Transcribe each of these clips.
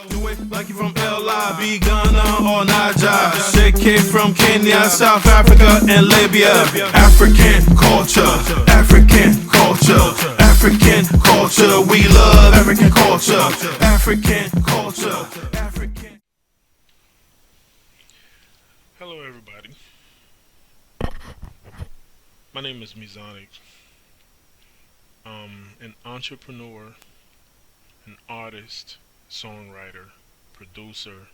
Do it like you from LIB, Ghana or Niger. Shake from Kenya, South Africa and Libya. African culture, African culture, African culture. We love African culture, African culture, African. Hello everybody. My name is Mizonic. I'm an entrepreneur, an artist, songwriter, producer,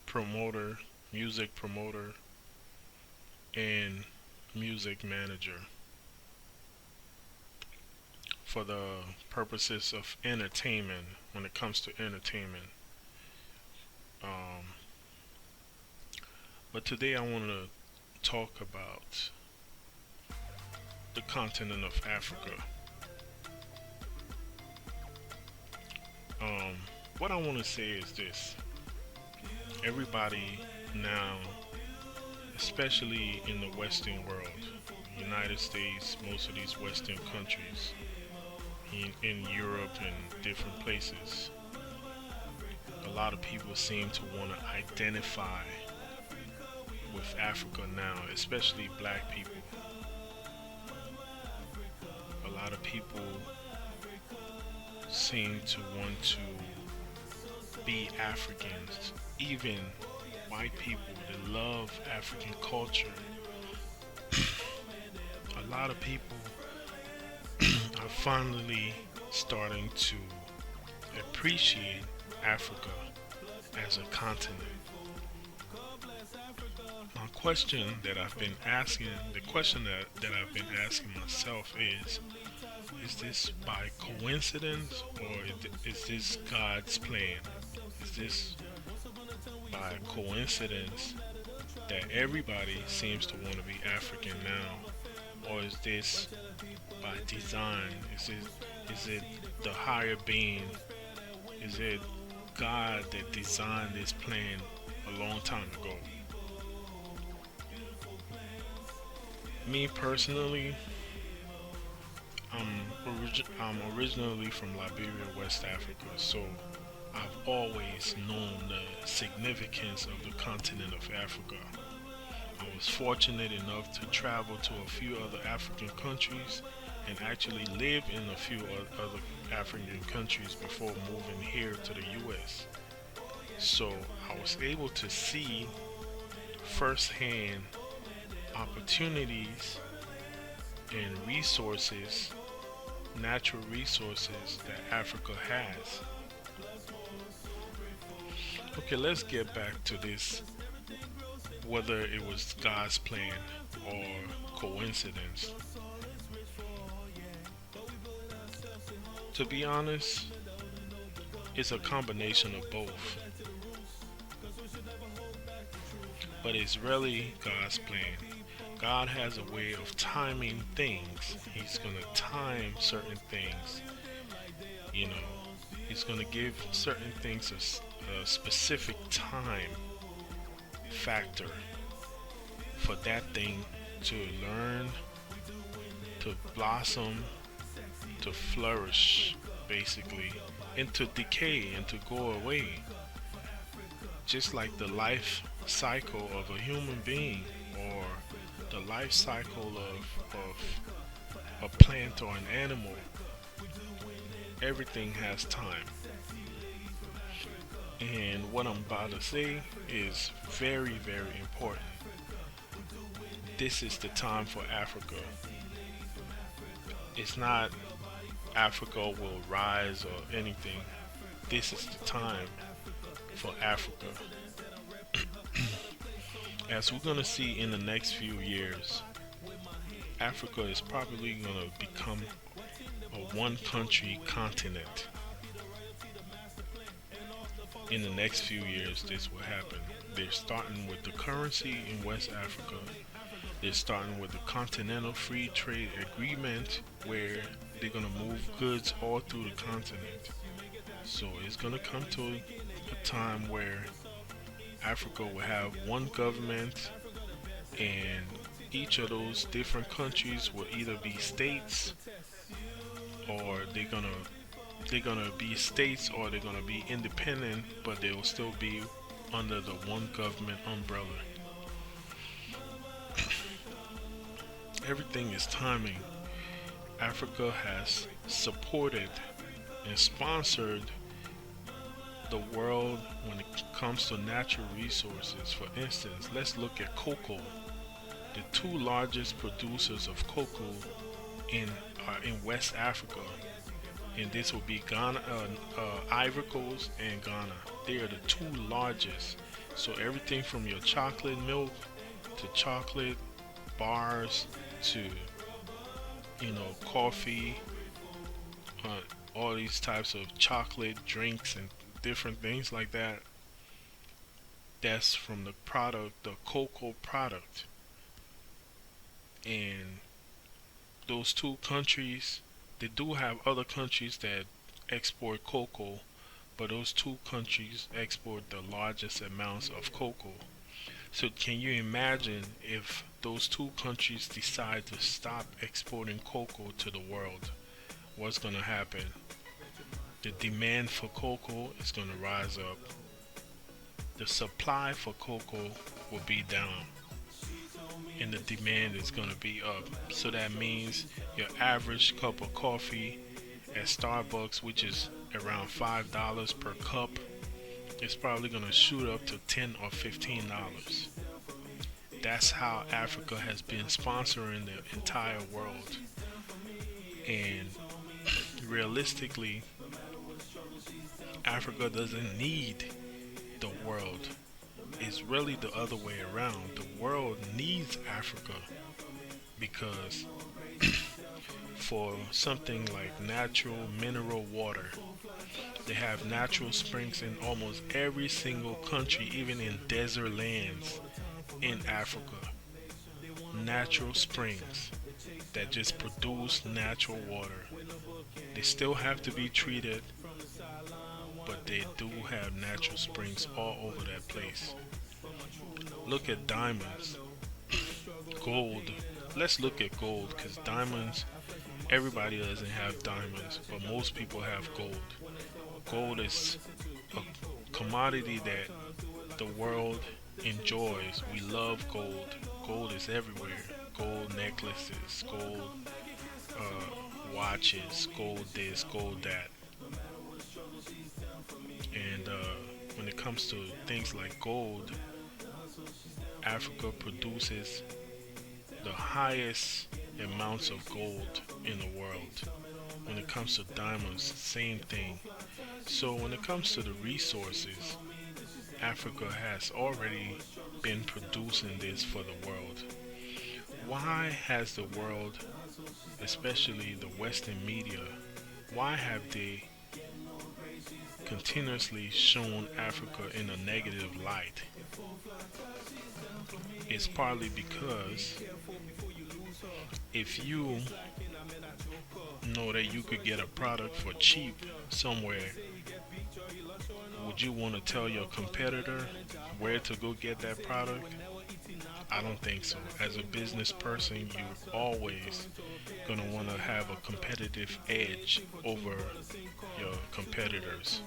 promoter, music promoter, and music manager for the purposes of entertainment. When it comes to entertainment, but today I want to talk about the continent of Africa. What I want to say is this: everybody now, especially in the Western world, United States, most of these Western countries, in Europe and different places, a lot of people seem to want to identify with Africa now, especially black people. A lot of people seem to want to be Africans, even white people that love African culture. A lot of people are finally starting to appreciate Africa as a continent. My question that I've been asking, the question that I've been asking myself is this by coincidence or is this God's plan? Is this by coincidence that everybody seems to want to be African now? Or is this by design? Is it the higher being? Is it God that designed this plan a long time ago? Me personally, I'm originally from Liberia, West Africa, so I've always known the significance of the continent of Africa. I was fortunate enough to travel to a few other African countries and actually live in a few other African countries before moving here to the US. So I was able to see firsthand opportunities and resources, natural resources that Africa has. Okay, let's get back to this, whether it was God's plan or coincidence. To be honest, it's a combination of both. But it's really God's plan. God has a way of timing things. He's going to time certain things. You know, He's going to give certain things a specific time factor for that thing to learn, to blossom, to flourish, basically, and to decay and to go away. Just like the life cycle of a human being or the life cycle of a plant or an animal. Everything has time. And what I'm about to say is very, very important. This is the time for Africa. It's not Africa will rise or anything. This is the time for Africa. As we're going to see in the next few years, Africa is probably going to become a one country continent. In the next few years, this will happen. They're starting with the currency in West Africa. They're starting with the Continental Free Trade Agreement, where they're going to move goods all through the continent. So it's going to come to a time where Africa will have one government, and each of those different countries will either be states or they're gonna they're gonna be states or they're gonna be independent, but they will still be under the one government umbrella. Everything is timing. Africa has supported and sponsored the world when it comes to natural resources. For instance, let's look at cocoa. The two largest producers of cocoa in are in West Africa, and this will be Ghana, Ivory Coast, and Ghana. They are the two largest. So everything from your chocolate milk to chocolate bars to coffee, all these types of chocolate drinks and different things like that. That's from the product, the cocoa product, and those two countries. They do have other countries that export cocoa, but those two countries export the largest amounts of cocoa. So can you imagine if those two countries decide to stop exporting cocoa to the world? What's going to happen? The demand for cocoa is going to rise up. The supply for cocoa will be down, and the demand is going to be up. So that means your average cup of coffee at Starbucks, which is around $5 per cup, is probably going to shoot up to $10 or $15. That's how Africa has been sponsoring the entire world. And realistically, Africa doesn't need the world. It's really the other way around. The world needs Africa because for something like natural mineral water, they have natural springs in almost every single country, even in desert lands in Africa. Natural springs that just produce natural water. They still have to be treated, but they do have natural springs all over that place. Look at diamonds, gold. Let's look at gold because diamonds, everybody doesn't have diamonds, but most people have gold. Gold is a commodity that the world enjoys. We love gold. Gold is everywhere. Gold necklaces, gold watches, gold this, gold that. And when it comes to things like gold, Africa produces the highest amounts of gold in the world. When it comes to diamonds, same thing. So when it comes to the resources, Africa has already been producing this for the world. Why has the world, especially the Western media, why have they continuously shown Africa in a negative light? It's partly because if you know that you could get a product for cheap somewhere, would you want to tell your competitor where to go get that product? I don't think so. As a business person, you're always going to want to have a competitive edge over your competitors.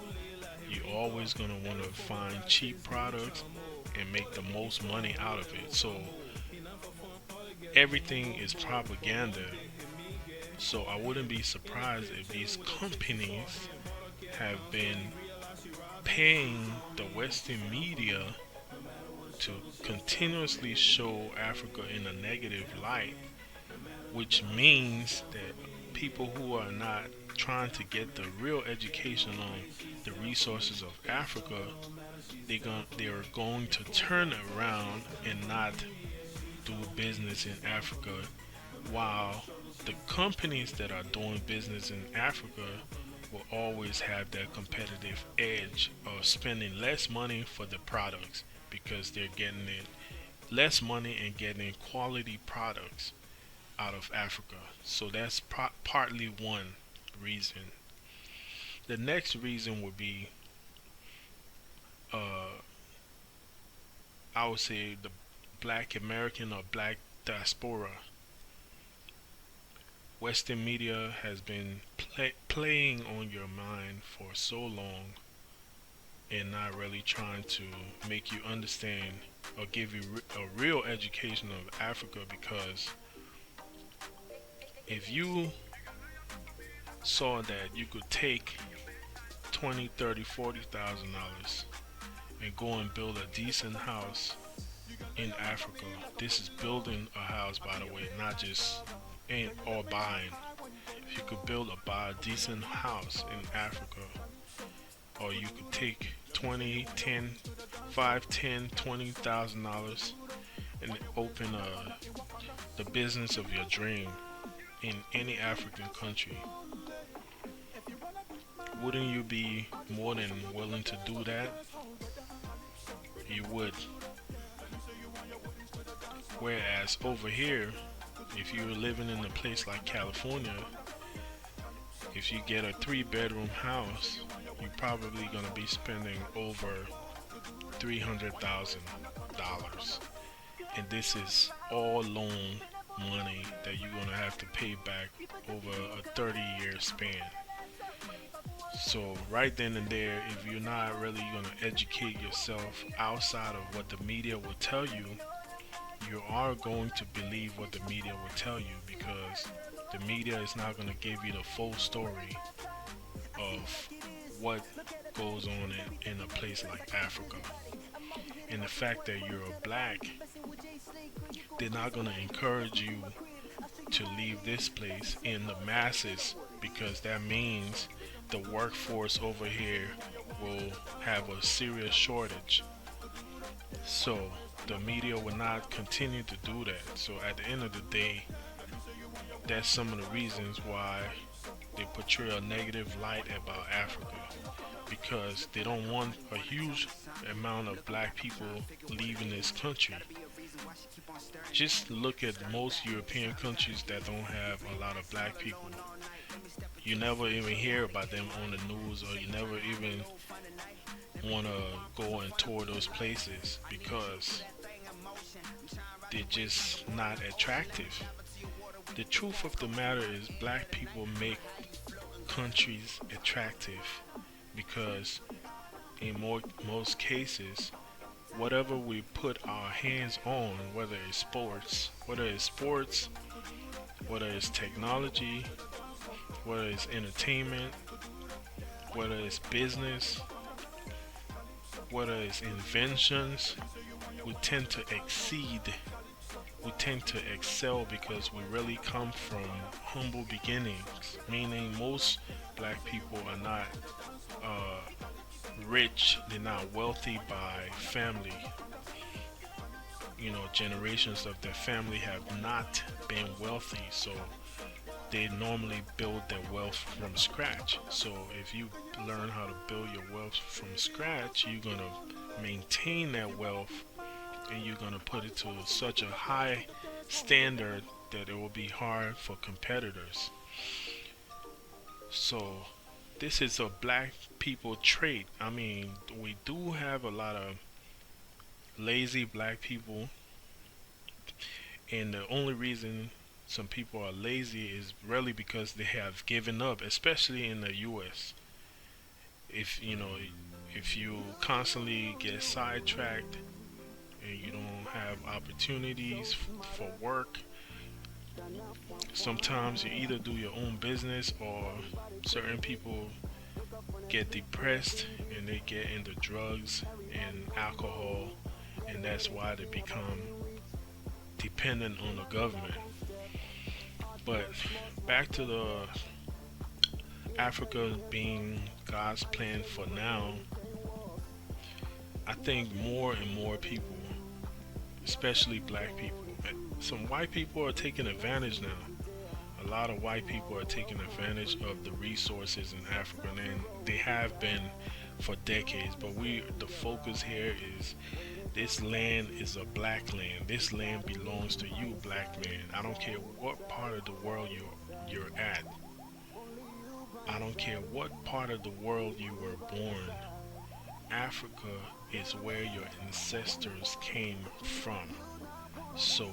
You're always going to want to find cheap products and make the most money out of it. So everything is propaganda. So I wouldn't be surprised if these companies have been paying the Western media to continuously show Africa in a negative light, which means that people who are not trying to get the real education on the resources of Africa, they are going to turn around and not do business in Africa, while the companies that are doing business in Africa will always have that competitive edge of spending less money for the products because they're getting it less money and getting quality products out of Africa. So that's partly one reason. The next reason would be, I would say, the Black American or Black Diaspora, Western media has been playing on your mind for so long and not really trying to make you understand or give you a real education of Africa, because if you saw that you could take 20, 30, $40,000 and go and build a decent house in Africa. This is building a house, by the way, not just or buying. If you could buy a decent house in Africa, or you could take 20, 10, 5, 10, $20,000 and open the business of your dream in any African country, wouldn't you be more than willing to do that? You would. Whereas over here, if you're living in a place like California, if you get a 3-bedroom house, you're probably going to be spending over $300,000. And this is all loan money that you're going to have to pay back over a 30-year span. So right then and there, if you're not really going to educate yourself outside of what the media will tell you, you are going to believe what the media will tell you, because the media is not going to give you the full story of what goes on in a place like Africa. And the fact that you're a black, they're not going to encourage you to leave this place in the masses, because that means the workforce over here will have a serious shortage. So the media will not continue to do that. So at the end of the day, that's some of the reasons why they portray a negative light about Africa, because they don't want a huge amount of black people leaving this country. Just look at most European countries that don't have a lot of black people. You never even hear about them on the news, or you never even want to go and tour those places, because they're just not attractive. The truth of the matter is, black people make countries attractive, because in most cases, whatever we put our hands on, whether it's sports, whether it's technology, whether it's entertainment, whether it's business, whether it's inventions, we tend to exceed. We tend to excel because we really come from humble beginnings, meaning most black people are not rich, they're not wealthy by family. Generations of their family have not been wealthy, so they normally build their wealth from scratch. So if you learn how to build your wealth from scratch, you're going to maintain that wealth, and you're going to put it to such a high standard that it will be hard for competitors. So this is a black people trait. I mean, we do have a lot of lazy black people, and the only reason some people are lazy is really because they have given up, especially in the US. If you constantly get sidetracked and you don't have opportunities for work, sometimes you either do your own business, or certain people get depressed and they get into drugs and alcohol, and that's why they become dependent on the government. But back to the Africa being God's plan for now, I think more and more people, especially black people, some white people are taking advantage now. A lot of white people are taking advantage of the resources in Africa, and they have been for decades. But the focus here is, this land is a black land. This land belongs to you, black man. I don't care what part of the world you're at. I don't care what part of the world you were born. Africa is where your ancestors came from. So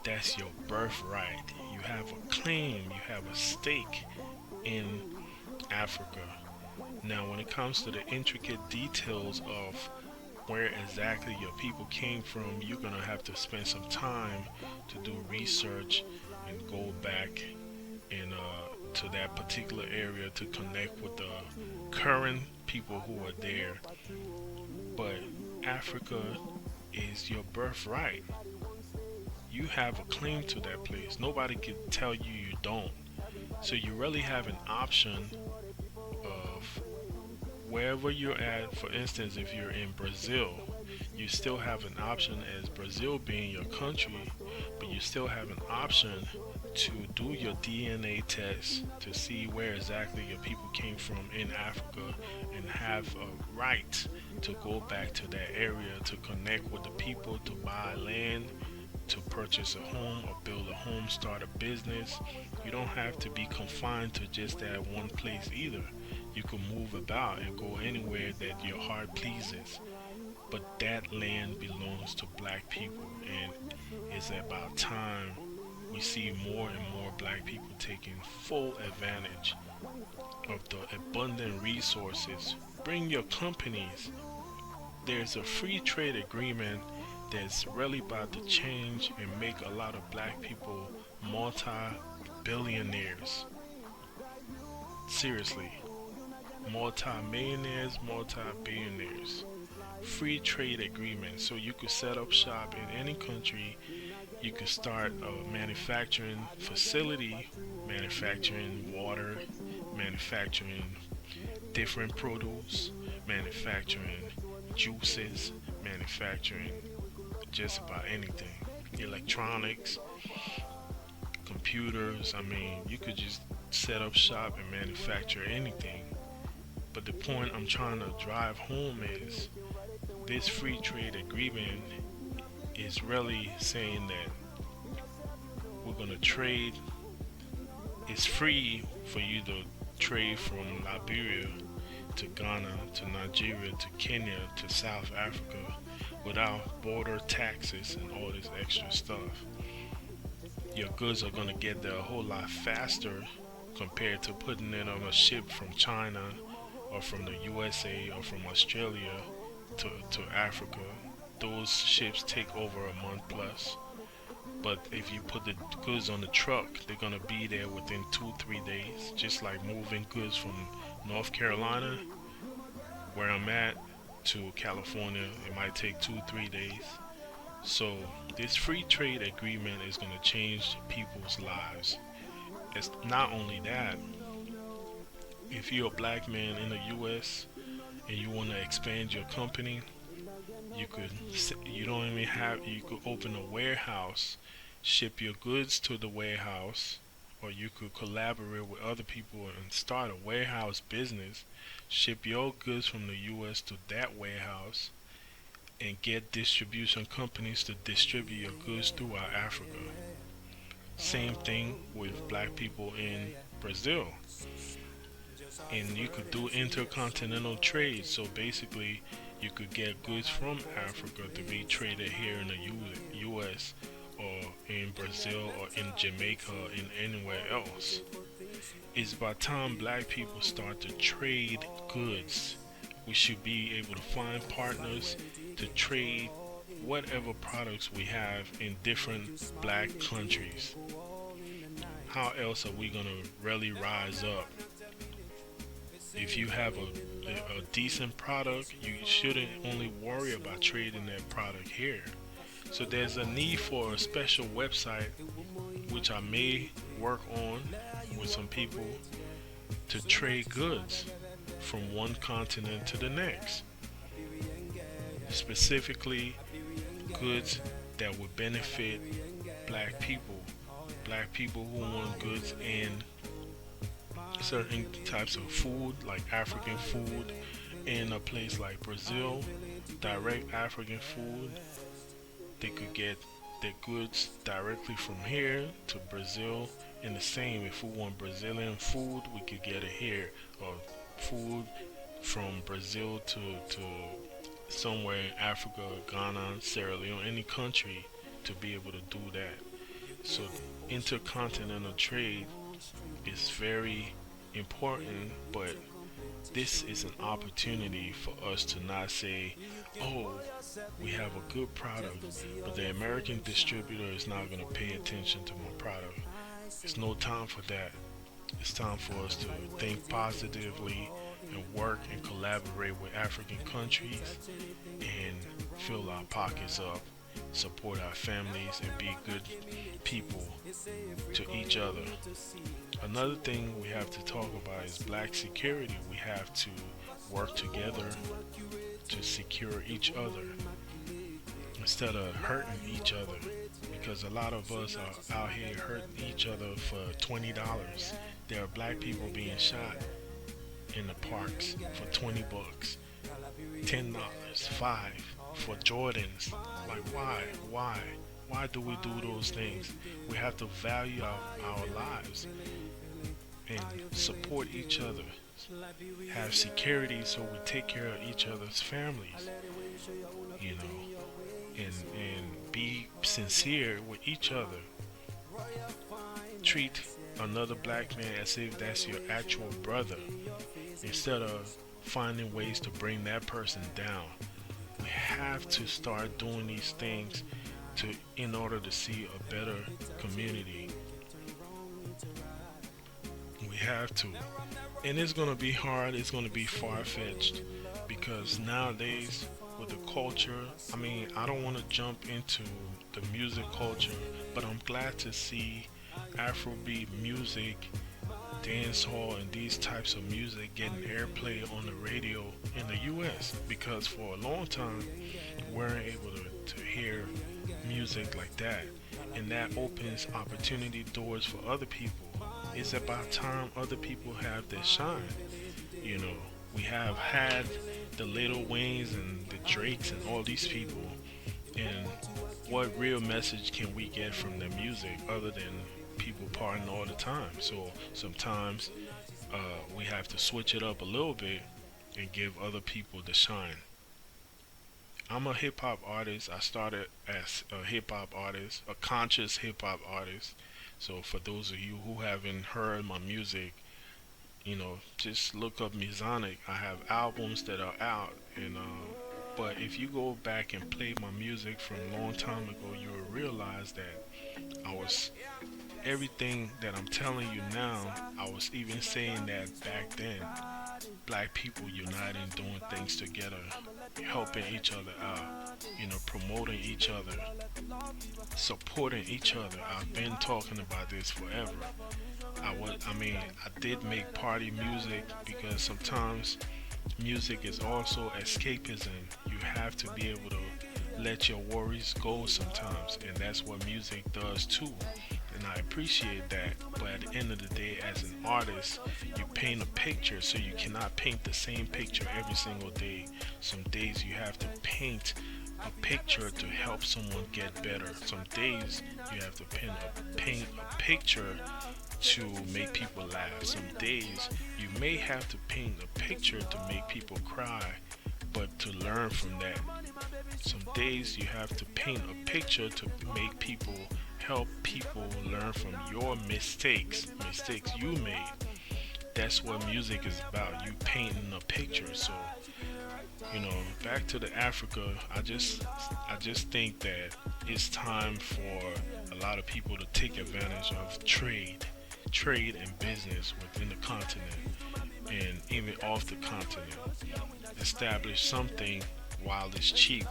that's your birthright. You have a claim, you have a stake in Africa. Now, when it comes to the intricate details of where exactly your people came from, you're gonna have to spend some time to do research and go back and to that particular area to connect with the current people who are there. But Africa is your birthright. You have a claim to that place. Nobody can tell you you don't. So you really have an option of wherever you're at. For instance, if you're in Brazil, you still have an option as Brazil being your country, but you still have an option to do your DNA test to see where exactly your people came from in Africa and have a right to go back to that area to connect with the people, to buy land, to purchase a home or build a home, start a business. You don't have to be confined to just that one place either. You can move about and go anywhere that your heart pleases. But that land belongs to black people, and it's about time we see more and more black people taking full advantage of the abundant resources. Bring your companies. There's a free trade agreement that's really about to change and make a lot of black people multi-billionaires. Seriously, multi-millionaires, multi-billionaires. Free trade agreement, so you could set up shop in any country. You could start a manufacturing facility, manufacturing water, manufacturing different produce, manufacturing juices, manufacturing just about anything. Electronics, computers. I mean, you could just set up shop and manufacture anything. But the point I'm trying to drive home is this free trade agreement is really saying that we're going to trade. It's free for you to trade from Liberia to Ghana to Nigeria to Kenya to South Africa without border taxes and all this extra stuff. Your goods are going to get there a whole lot faster compared to putting it on a ship from China or from the USA or from Australia to Africa. Those ships take over a month plus. But if you put the goods on the truck, they're going to be there within 2-3 days. Just like moving goods from North Carolina, where I'm at, to California, it might take 2-3 days. So this free trade agreement is going to change people's lives. It's not only that, if you're a black man in the US and you want to expand your company, you could open a warehouse, ship your goods to the warehouse, or you could collaborate with other people and start a warehouse business, ship your goods from the US to that warehouse, and get distribution companies to distribute your goods throughout Africa. Same thing with black people in Brazil. And you could do intercontinental trade, so basically you could get goods from Africa to be traded here in the US or in Brazil or in Jamaica or in anywhere else. It's about time black people start to trade goods. We should be able to find partners to trade whatever products we have in different black countries. How else are we going to really rise up? If you have a decent product, you shouldn't only worry about trading that product here. So there's a need for a special website, which I may work on with some people, to trade goods from one continent to the next. Specifically, goods that would benefit black people who want goods in certain types of food, like African food, in a place like Brazil, direct African food. They could get their goods directly from here to Brazil. And the same, if we want Brazilian food, we could get it here, or food from Brazil to somewhere in Africa, Ghana, Sierra Leone, any country, to be able to do that. So intercontinental trade is very important, but this is an opportunity for us to not say, oh, we have a good product, but the American distributor is not going to pay attention to my product. It's no time for that. It's time for us to think positively and work and collaborate with African countries and fill our pockets up, support our families, and be good people to each other. Another thing we have to talk about is black security. We have to work together to secure each other instead of hurting each other, because a lot of us are out here hurting each other for $20. There are black people being shot in the parks for 20 bucks, $10, 5 for Jordans. Like why do we do those things? We have to value our lives and support each other, have security so we take care of each other's families, you know, and be sincere with each other. Treat another black man as if that's your actual brother instead of finding ways to bring that person down. We have to start doing these things in order to see a better community. We have to. And it's going to be hard, it's going to be far-fetched, because nowadays with the culture, I mean, I don't want to jump into the music culture, but I'm glad to see Afrobeat music, dancehall, and these types of music getting airplay on the radio in the US, because for a long time we weren't able to hear music like that, and that opens opportunity doors for other people. It's about time other people have their shine. You know, we have had the Little Waynes and the Drakes and all these people, and what real message can we get from their music other than people partying all the time? So sometimes we have to switch it up a little bit and give other people the shine. I'm a hip hop artist. I started as a hip hop artist, a conscious hip hop artist. So for those of you who haven't heard my music, you know, just look up Musonic. I have albums that are out, and but if you go back and play my music from a long time ago, you will realize that I was everything that I'm telling you now. I was even saying that back then. Black people uniting, doing things together, helping each other out, you know, promoting each other, supporting each other. I've been talking about this forever. I did make party music because sometimes music is also escapism. You have to be able to let your worries go sometimes, and that's what music does too. And I appreciate that. But at the end of the day, as an artist, you paint a picture, so you cannot paint the same picture every single day. Some days you have to paint a picture to help someone get better. Some days you have to paint a picture to make people laugh. Some days you may have to paint a picture to make people cry, but to learn from that. Some days you have to paint a picture to make people help people learn from your mistakes you made. That's what music is about, you painting a picture. So, you know, back to the Africa, I just think that it's time for a lot of people to take advantage of trade and business within the continent and even off the continent. Establish something while it's cheap,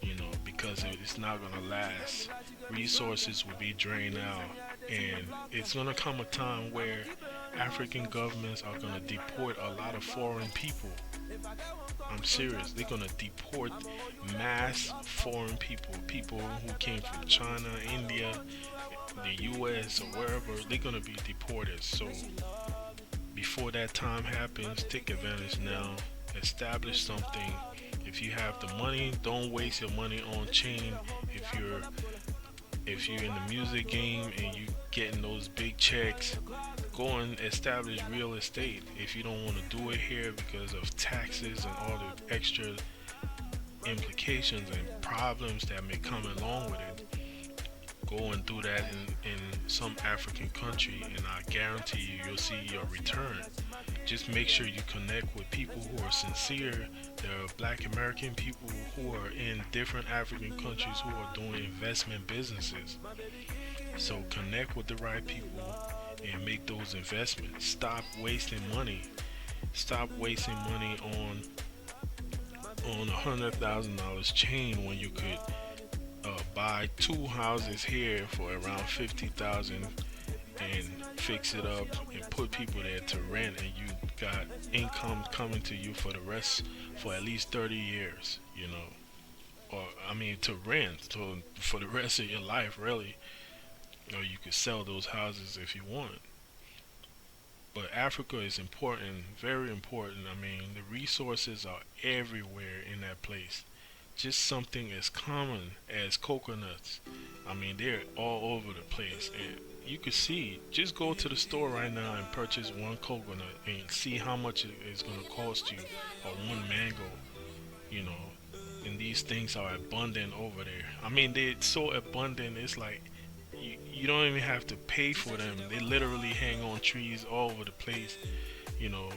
you know, because it's not going to last. Resources will be drained out, and it's going to come a time where African governments are going to deport a lot of foreign people. I'm serious. They're going to deport mass foreign people who came from China, India, the US, or wherever. They're going to be deported. So before that time happens, take advantage now. Establish something. If you have the money, don't waste your money on chain. If you're in the music game and you getting those big checks, go and establish real estate. If you don't want to do it here because of taxes and all the extra implications and problems that may come along with it, Go and do that in some African country, and I guarantee you'll see your return. Just make sure you connect with people who are sincere. There are Black American people who are in different African countries who are doing investment businesses. So connect with the right people and make those investments. Stop wasting money. Stop wasting money on $100,000 chain when you could buy two houses here for around 50,000 and fix it up and put people there to rent, and you got income coming to you for the rest for at least 30 years, or I mean to rent for the rest of your life, really. Or you could sell those houses if you want. But Africa is important, very important. I mean, the resources are everywhere in that place. Just something as common as coconuts. I mean, they're all over the place. And you could see, just go to the store right now and purchase one coconut and see how much it is going to cost you, or one mango, you know. And these things are abundant over there. I mean, they're so abundant, it's like you don't even have to pay for them. They literally hang on trees all over the place.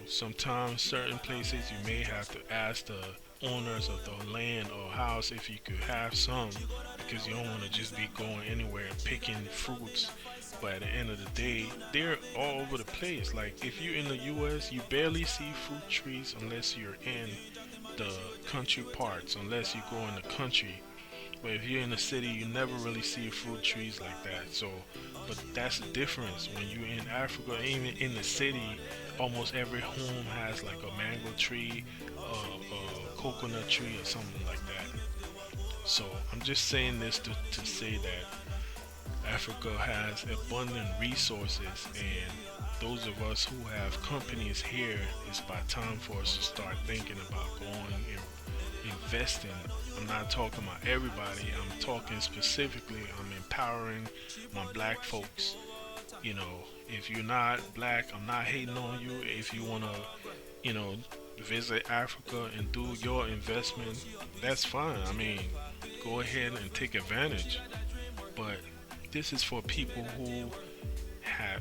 Sometimes certain places you may have to ask the owners of the land or house if you could have some, because you don't want to just be going anywhere and picking fruits. But at the end of the day, they're all over the place. Like if you're in the US, you barely see fruit trees unless you're in the country parts, unless you go in the country. But if you're in the city, you never really see fruit trees like that. So, but that's the difference. When you're in Africa, even in the city, almost every home has like a mango tree, a coconut tree, or something like that. So I'm just saying this to say that Africa has abundant resources, and those of us who have companies here, it's by time for us to start thinking about going and investing. I'm not talking about everybody. I'm talking specifically, I'm empowering my black folks. If you're not black, I'm not hating on you. If you want to, visit Africa and do your investment, that's fine. I mean, go ahead and take advantage. But this is for people who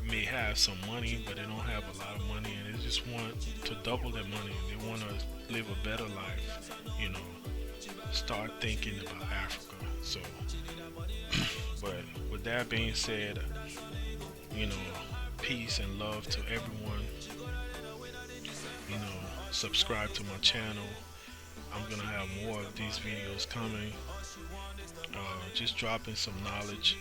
may have some money, but they don't have a lot of money, and they just want to double their money. They want to live a better life, Start thinking about Africa. So, but with that being said, peace and love to everyone. Subscribe to my channel. I'm gonna have more of these videos coming. Just dropping some knowledge.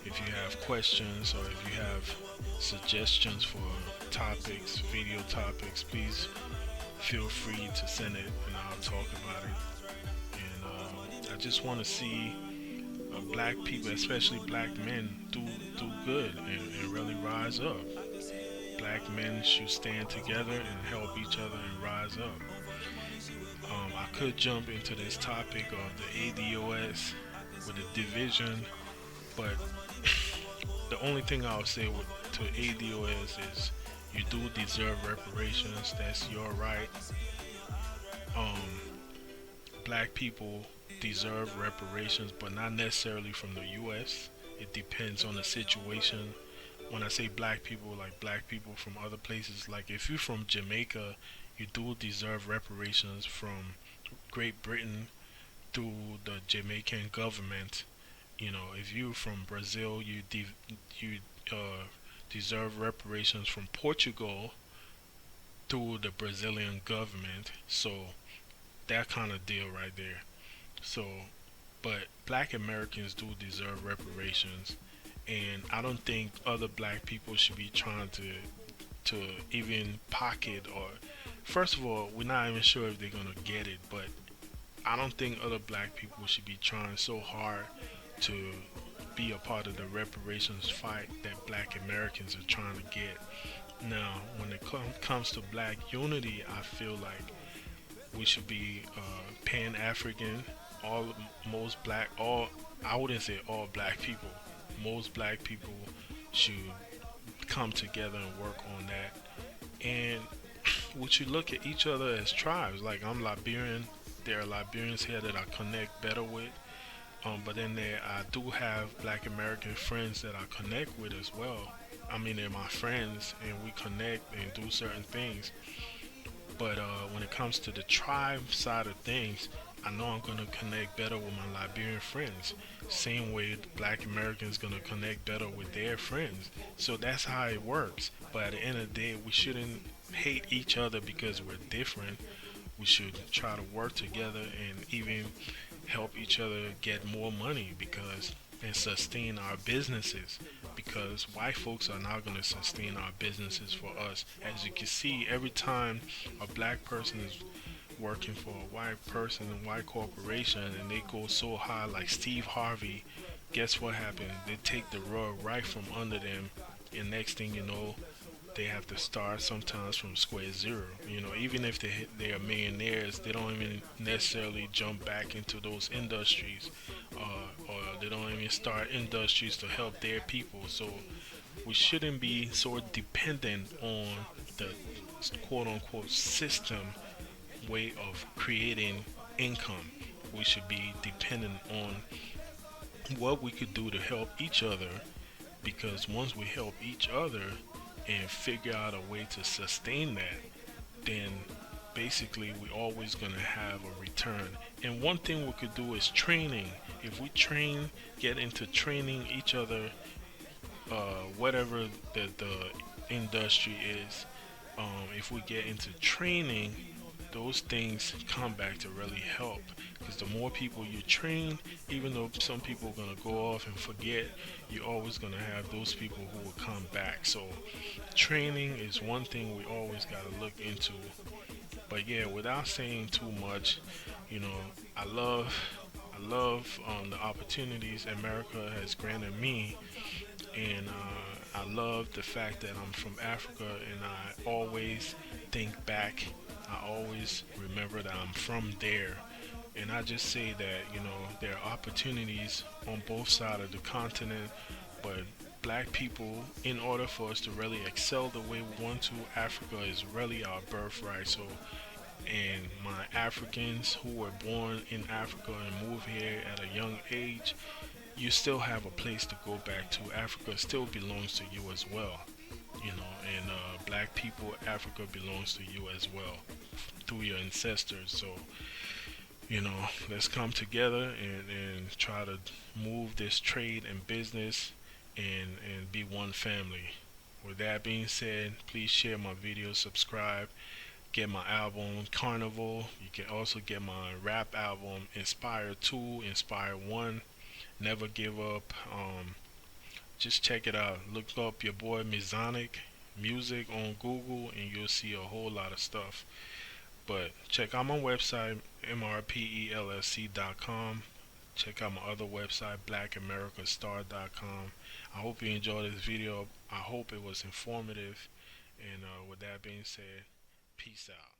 If you have questions or if you have suggestions for topics, video topics, please feel free to send it and I'll talk about it. I just want to see black people, especially black men, do good and really rise up. Black men should stand together and help each other and rise up. I could jump into this topic of the ADOS with the division, but the only thing I'll say to ADOS is you do deserve reparations. That's your right. Black people deserve reparations, but not necessarily from the US. It depends on the situation. When I say black people, like black people from other places, like if you're from Jamaica, you do deserve reparations from Great Britain through the Jamaican government. If you're from Brazil, you deserve reparations from Portugal through the Brazilian government. So that kind of deal right there. So, but black Americans do deserve reparations, and I don't think other black people should be trying to even pocket, or first of all, we're not even sure if they're gonna get it, but I don't think other black people should be trying so hard to be a part of the reparations fight that black Americans are trying to get. Now, when it comes to black unity, I feel like we should be pan-African. I wouldn't say all black people. Most black people should come together and work on that. And we should look at each other as tribes. Like I'm Liberian. There are Liberians here that I connect better with. But then there, I do have Black American friends that I connect with as well. I mean, they're my friends, and we connect and do certain things. But when it comes to the tribe side of things, I know I'm gonna connect better with my Liberian friends. Same way the Black Americans gonna connect better with their friends. So that's how it works. But at the end of the day, we shouldn't hate each other because we're different. We should try to work together and even help each other get more money because and sustain our businesses, because white folks are not going to sustain our businesses for us. As you can see, every time a black person is working for a white person and white corporation and they go so high like Steve Harvey, guess what happened? They take the rug right from under them, and next thing you know, they have to start sometimes from square zero. You know, even if they are millionaires, they don't even necessarily jump back into those industries, or they don't even start industries to help their people. So we shouldn't be so dependent on the quote unquote system way of creating income. We should be dependent on what we could do to help each other, because once we help each other and figure out a way to sustain that, then basically we're always going to have a return. And one thing we could do is training. If we train, get into training each other, whatever the industry is, if we get into training, those things come back to really help, because the more people you train, even though some people are going to go off and forget, you're always going to have those people who will come back. So training is one thing we always got to look into. But yeah, without saying too much, you know, I love the opportunities America has granted me, and I love the fact that I'm from Africa, and I always think back. I always remember that I'm from there, and I just say that, you know, there are opportunities on both sides of the continent, but black people, in order for us to really excel the way we want to, Africa is really our birthright. So, and my Africans who were born in Africa and moved here at a young age, you still have a place to go back to. Africa still belongs to you as well, you know, and black people, Africa belongs to you as well through your ancestors. So, you know, let's come together and try to move this trade and business and be one family. With that being said, please share my video, subscribe, get my album Carnival. You can also get my rap album Inspire 2, Inspire 1, Never Give Up. Just check it out. Look up your boy Mizonic Music on Google and you'll see a whole lot of stuff. But check out my website, mrpellc.com. Check out my other website, blackamericastar.com. I hope you enjoyed this video. I hope it was informative. And with that being said, peace out.